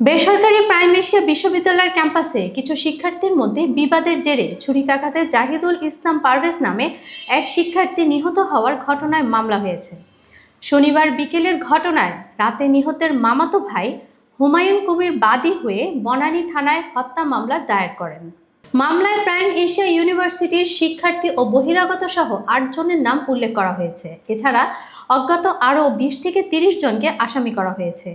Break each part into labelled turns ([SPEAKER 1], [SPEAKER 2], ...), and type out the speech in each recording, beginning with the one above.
[SPEAKER 1] বেসরকারি prime Asia বিশ্ববিদ্যালয়ের ক্যাম্পাসে কিছু শিক্ষার্থীর মধ্যে বিবাদের জেরে ছুরিকাঘাতে জাহিদুল ইসলাম পারভেজ নামে এক শিক্ষার্থী নিহত হওয়ার ঘটনায় মামলা হয়েছে। শনিবার বিকেলের ঘটনায় রাতে নিহতের মামাতো ভাই হুমায়ুন কবির বাদী হয়ে বনানী থানায় হত্যা মামলা দায়ের করেন। মামলায় প্রাইম এশিয়া ইউনিভার্সিটির শিক্ষার্থী ও বহিরাগত সহ ৮ জনের নাম উল্লেখ করা হয়েছে। এছাড়া অজ্ঞাত আরও ২০ থেকে ৩০ জনকে আসামি করা হয়েছে।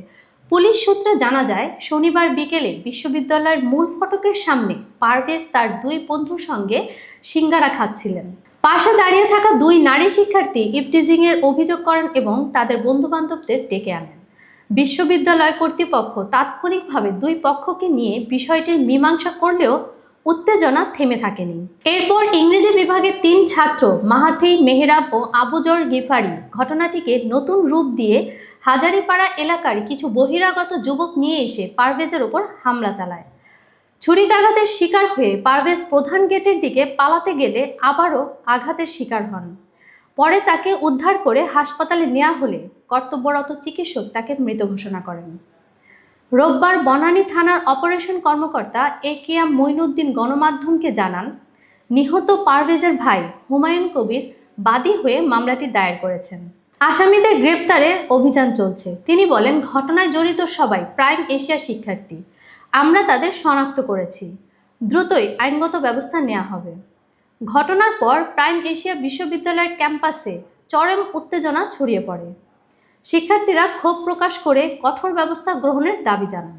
[SPEAKER 1] পুলিশ সূত্রে জানা যায়, শনিবার বিকেলে বিশ্ববিদ্যালয়ের মূল ফটকের সামনে পারভেজ তার ২ বন্ধুর সঙ্গে সিঙ্গারা খাচ্ছিলেন। পাশে দাঁড়িয়ে থাকা ২ নারী শিক্ষার্থী ইভটিজিংয়ের অভিযোগ করেন এবং তাদের বন্ধুবান্ধবদের ডেকে আনেন। বিশ্ববিদ্যালয় কর্তৃপক্ষ তাৎক্ষণিকভাবে ২ পক্ষকে নিয়ে বিষয়টির মীমাংসা করলেও উত্তেজনা থেমে থাকেনি। এরপর ইংরেজি বিভাগের ৩ ছাত্র মাহাথি, মেহরাব ও আবুজর গিফারি ঘটনাটিকে নতুন রূপ দিয়ে হাজারীপাড়া এলাকার কিছু বহিরাগত যুবক নিয়ে এসে পারভেজের ওপর হামলা চালায়। ছুরিকাঘাতের শিকার হয়ে পারভেজ প্রধান গেটের দিকে পালাতে গেলে আবারও আঘাতের শিকার হন। পরে তাকে উদ্ধার করে হাসপাতালে নেওয়া হলে কর্তব্যরত চিকিৎসক তাকে মৃত ঘোষণা করেন। রোববার বনানী থানার অপারেশন কর্মকর্তা একেএম মঈনুদ্দিন গণমাধ্যমকে জানান, নিহত পারভেজের ভাই হুমায়ুন কবির বাদী হয়ে মামলাটি দায়ের করেছেন। আসামিদের গ্রেপ্তারের অভিযান চলছে। তিনি বলেন, ঘটনায় জড়িত সবাই প্রাইম এশিয়া শিক্ষার্থী। আমরা তাদের শনাক্ত করেছি। দ্রুতই আইনগত ব্যবস্থা নেওয়া হবে। ঘটনার পর প্রাইম এশিয়া বিশ্ববিদ্যালয়ের ক্যাম্পাসে চরম উত্তেজনা ছড়িয়ে পড়ে। শিক্ষার্থীরা ক্ষোভ প্রকাশ করে কঠোর ব্যবস্থা গ্রহণের দাবি জানান।